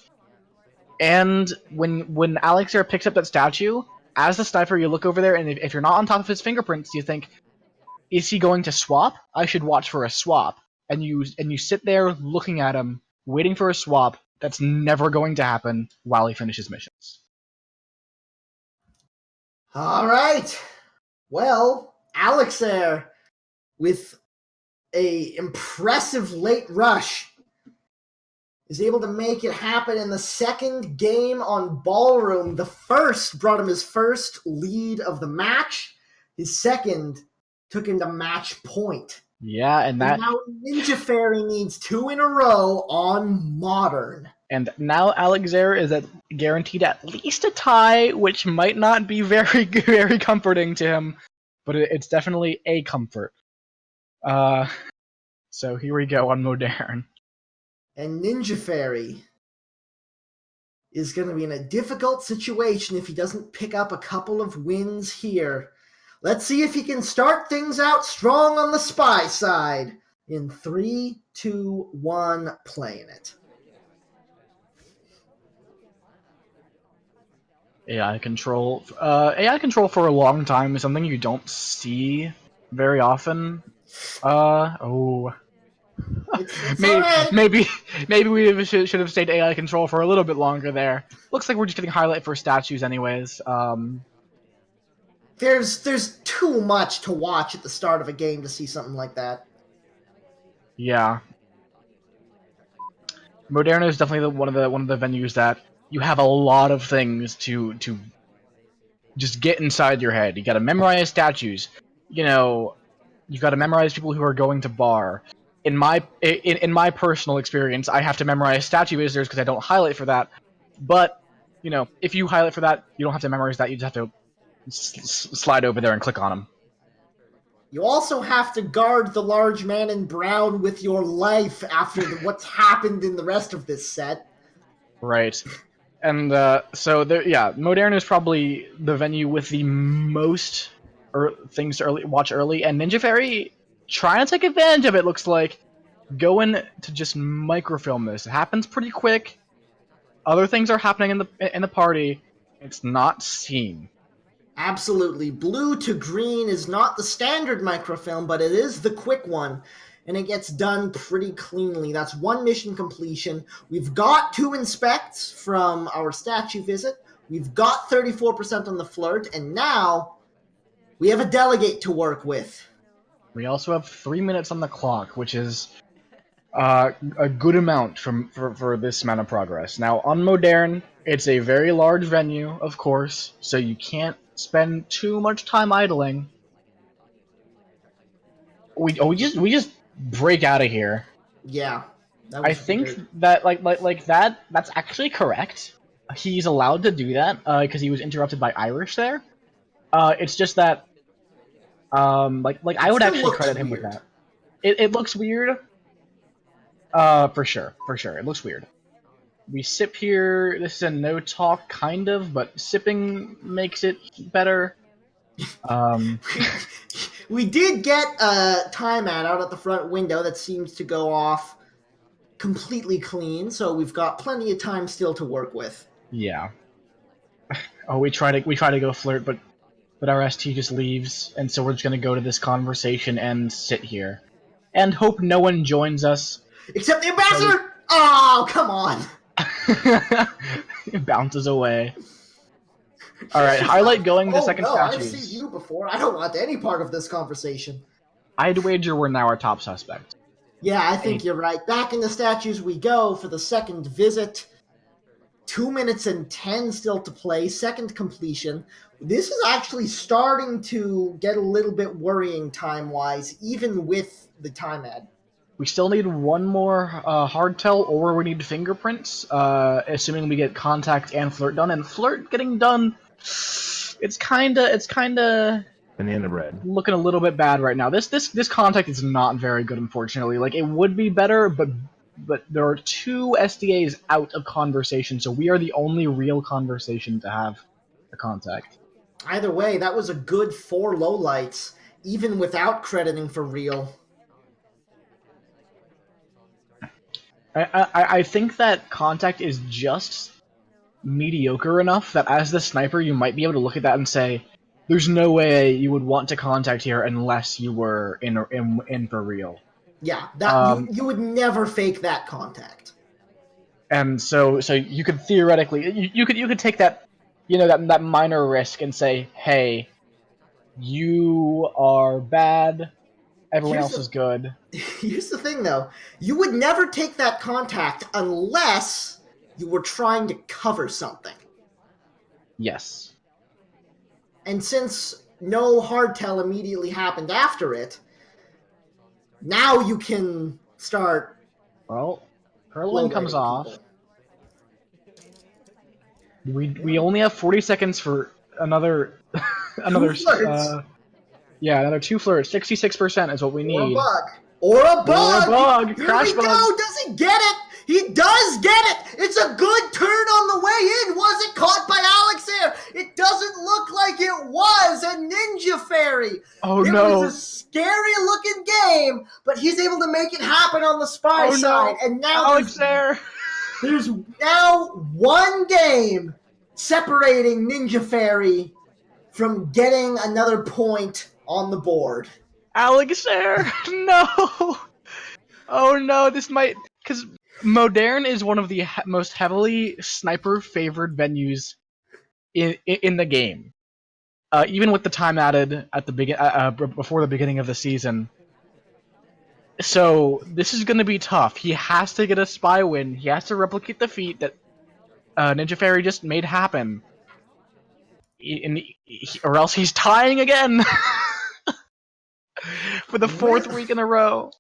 And when Alexare picks up that statue, as the sniper, you look over there, and if you're not on top of his fingerprints, you think, is he going to swap? I should watch for a swap. And you sit there looking at him, waiting for a swap that's never going to happen while he finishes missions. All right. Well, Alexare, with a impressive late rush, is able to make it happen in the second game on Ballroom. The first brought him his first lead of the match. His second took him to match point. Yeah, and now NinjaFairy needs 2 in a row on Modern. And now Alexare is guaranteed at least a tie, which might not be very very comforting to him, but it's definitely a comfort. So here we go on Modern. And NinjaFairy is going to be in a difficult situation if he doesn't pick up a couple of wins here. Let's see if he can start things out strong on the spy side. In 3, 2, 1, playing it. AI control. AI control for a long time is something you don't see very often. Maybe we should have stayed AI control for a little bit longer there. Looks like we're just getting highlight for statues anyways. There's too much to watch at the start of a game to see something like that. Yeah. Moderna is definitely one of the venues that you have a lot of things to just get inside your head. You gotta memorize statues. You gotta memorize people who are going to bar. In my personal experience, I have to memorize statue visitors because I don't highlight for that. But if you highlight for that, you don't have to memorize that. You just have to slide over there and click on them. You also have to guard the large man in brown with your life after what's happened in the rest of this set. Right. And so Modern is probably the venue with the most things to watch early, and NinjaFairy trying to take advantage of it. Looks like going to just microfilm this. It happens pretty quick. Other things are happening in the party. It's not seen. Absolutely. Blue to green is not the standard microfilm, but it is the quick one. And it gets done pretty cleanly. That's 1 mission completion. We've got 2 inspects from our statue visit. We've got 34% on the flirt. And now we have a delegate to work with. We also have 3 minutes on the clock, which is a good amount for this amount of progress. Now, on Modern, it's a very large venue, of course, so you can't spend too much time idling. We just break out of here. Yeah. I think that that's actually correct. He's allowed to do that because he was interrupted by Irish there. It's just that I would actually credit him with that. It looks weird. For sure. It looks weird. We sip here. This is a no talk kind of, but sipping makes it better. We did get a time ad out at the front window that seems to go off completely clean, so we've got plenty of time still to work with. Yeah. Oh, we try to go flirt, but our ST just leaves, and so we're just gonna go to this conversation and sit here, and hope no one joins us. Except the ambassador. Oh, come on! It bounces away. All right, highlight going to second statues. I've seen you before. I don't want any part of this conversation. I'd wager we're now our top suspect. Yeah, I think you're right. Back in the statues we go for the second visit. 2 minutes and 10 still to play. Second completion. This is actually starting to get a little bit worrying time-wise, even with the time ad. We still need one more hardtail, or we need fingerprints, assuming we get contact and flirt done. And flirt getting done, it's kinda banana bread. Looking a little bit bad right now. This contact is not very good, unfortunately. Like, it would be better, but but there are 2 SDAs out of conversation, so we are the only real conversation to have a contact. Either way, that was a good 4 lowlights, even without crediting for real. I think that contact is just mediocre enough that as the sniper you might be able to look at that and say, there's no way you would want to contact here unless you were in for real. Yeah, that you would never fake that contact. And so you could theoretically you could take that that minor risk and say, hey, you are bad, everyone else is good. Here's the thing though, you would never take that contact unless you were trying to cover something. Yes. And since no hardtail immediately happened after it, now you can start. Well, hurling comes off. People. We only have 40 seconds for another another 2 flirts. 66% is what we need. Or a bug. Here Crash we go. Does he get it? He does get it. It's a good turn on the way in. Was it caught by Alexare? It doesn't look like it was. A NinjaFairy. Oh no! It was a scary looking game, but he's able to make it happen on the spy side. No. And now Alexare. There's now 1 game separating NinjaFairy from getting another point on the board. Alexare, no! Oh no, this might... Because Modern is one of the most heavily sniper-favored venues in the game. Even with the time added at the before the beginning of the season. So, this is going to be tough. He has to get a spy win. He has to replicate the feat that NinjaFairy just made happen. Or else he's tying again! For the 4th week in a row.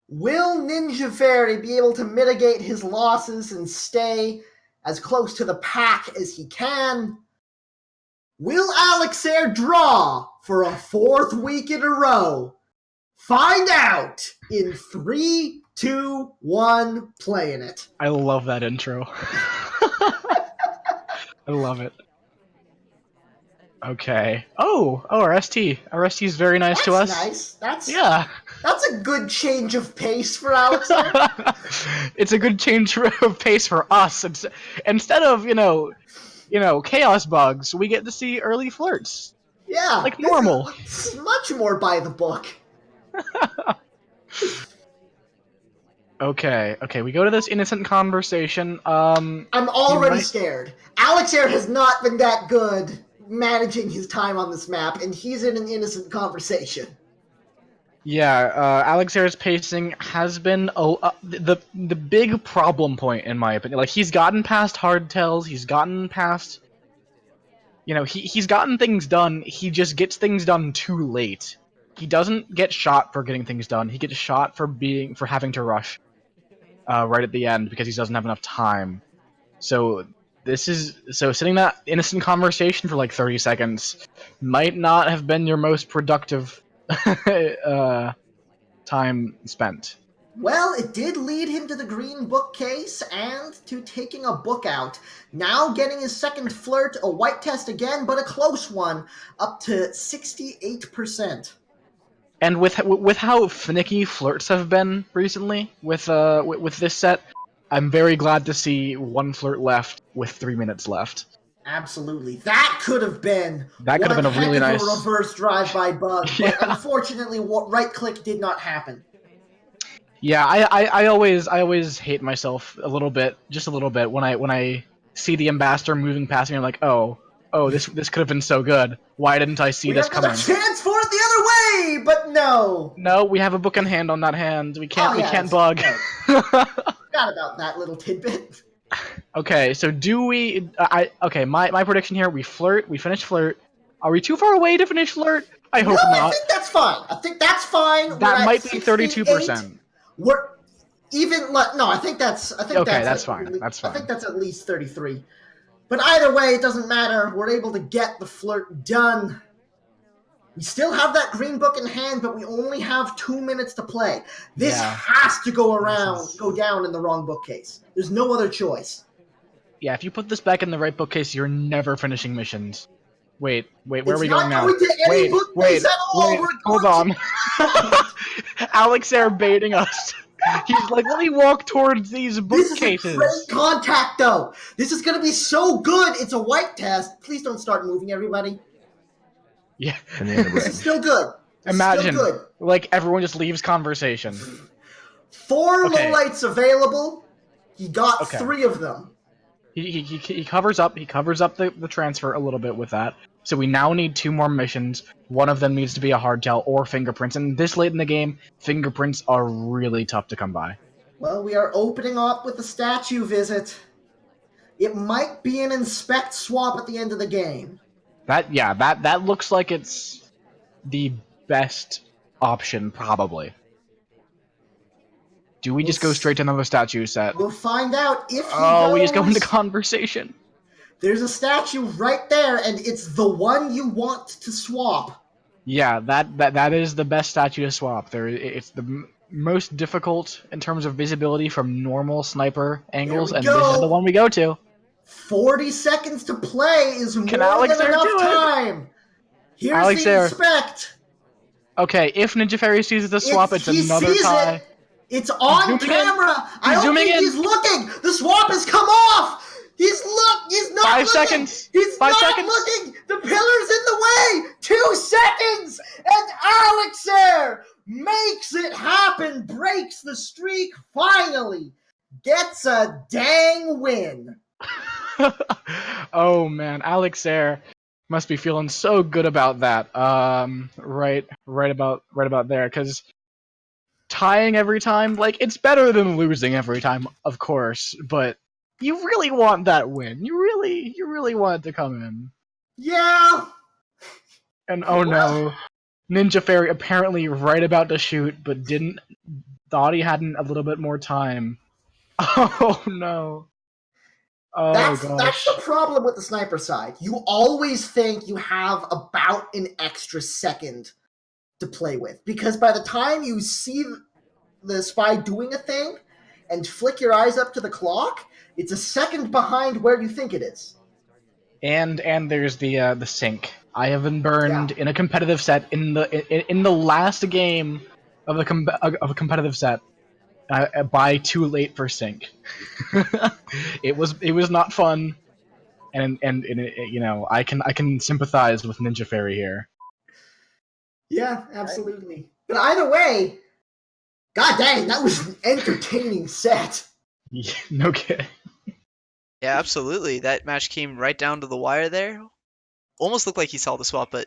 Will NinjaFairy be able to mitigate his losses and stay as close to the pack as he can? Will Alexare draw for a 4th week in a row? Find out in 3, 2, 1, playing it. I love that intro. I love it. Okay. Oh, our ST. Our ST is very nice to us. That's nice. That's a good change of pace for Alexare. It's a good change of pace for us. Instead of chaos bugs, we get to see early flirts. Yeah, like normal. It's much more by the book. Okay, we go to this innocent conversation. I'm already scared. Alexare has not been that good managing his time on this map, and he's in an innocent conversation. Yeah, Alexare's pacing has been the big problem point in my opinion. Like, he's gotten past hardtails, he's gotten past, he's gotten things done. He just gets things done too late. He doesn't get shot for getting things done. He gets shot for having to rush right at the end because he doesn't have enough time. So sitting that innocent conversation for like 30 seconds might not have been your most productive time spent. Well, it did lead him to the green bookcase and to taking a book out. Now getting his 2nd flirt, a white test again, but a close one, up to 68%. And with how finicky flirts have been recently with this set, I'm very glad to see 1 flirt left with 3 minutes left. Absolutely. That could have been a really nice reverse drive-by bug, but unfortunately right-click did not happen. Yeah, I always hate myself a little bit, just a little bit, when I see the ambassador moving past me. I'm like, oh, this could have been so good. Why didn't I see this coming? We have a chance for it the other way, but no. No, we have a book in hand on that hand. We can't bug. Forgot about that little tidbit. Okay, so do we? My prediction here: we flirt, we finish flirt. Are we too far away to finish flirt? I hope not. I think that's fine. That might be 32%. We're even. No, I think that's. That's fine. That's fine. I think that's at least 33. But either way, it doesn't matter. We're able to get the flirt done. We still have that green book in hand, but we only have 2 minutes to play. This Yeah. has to go down in the wrong bookcase. There's no other choice. Yeah, if you put this back in the right bookcase, you're never finishing missions. Wait, where are we going It's not now? going to any bookcase at all. We're hold going on. Alexare baiting us. He's like, let me walk towards these bookcases. This is a great contact, though. This is going to be so good. It's a white test. Please don't start moving, everybody. Yeah. This is still good. Imagine, still good. like, everyone just leaves conversation. 4 lowlights available. He got 3 of them. He covers up the transfer a little bit with that. So we now need 2 more missions. One of them needs to be a hardtail or fingerprints. And this late in the game, fingerprints are really tough to come by. Well, we are opening up with the statue visit. It might be an inspect swap at the end of the game. That looks like it's the best option, probably. Do we just go straight to another statue set? We'll find out if he goes... we just go into conversation. There's a statue right there, and it's the one you want to swap. Yeah, that is the best statue to swap. It's the most difficult in terms of visibility from normal sniper angles, and this is the one we go to. 40 seconds to play is more than enough time. Here's the inspect. Okay, if NinjaFairy sees the swap, it's another tie. It's on camera. I don't think he's looking. The swap has come off. He's not 5 looking. seconds. He's 5 not seconds. looking. The pillar's in the way. 2 seconds, and Alexare makes it happen. Breaks the streak finally. Gets a dang win. Oh man, Alexare must be feeling so good about that. Right about there, because tying every time, like, it's better than losing every time, of course, but you really want that win. You really want it to come in. Yeah. And oh no, NinjaFairy apparently right about to shoot, but thought he had a little bit more time. Oh no. Oh, that's the problem with the sniper side. You always think you have about an extra second to play with, because by the time you see the spy doing a thing and flick your eyes up to the clock, it's a second behind where you think it is. And there's the sync. I have been burned in a competitive set in the last game of a competitive set by too late for sync. It was not fun, and you know, I can sympathize with NinjaFairy here. Yeah, absolutely. But either way, god dang, that was an entertaining set. Yeah, no kidding. Yeah, absolutely. That match came right down to the wire there. Almost looked like he saw the swap, but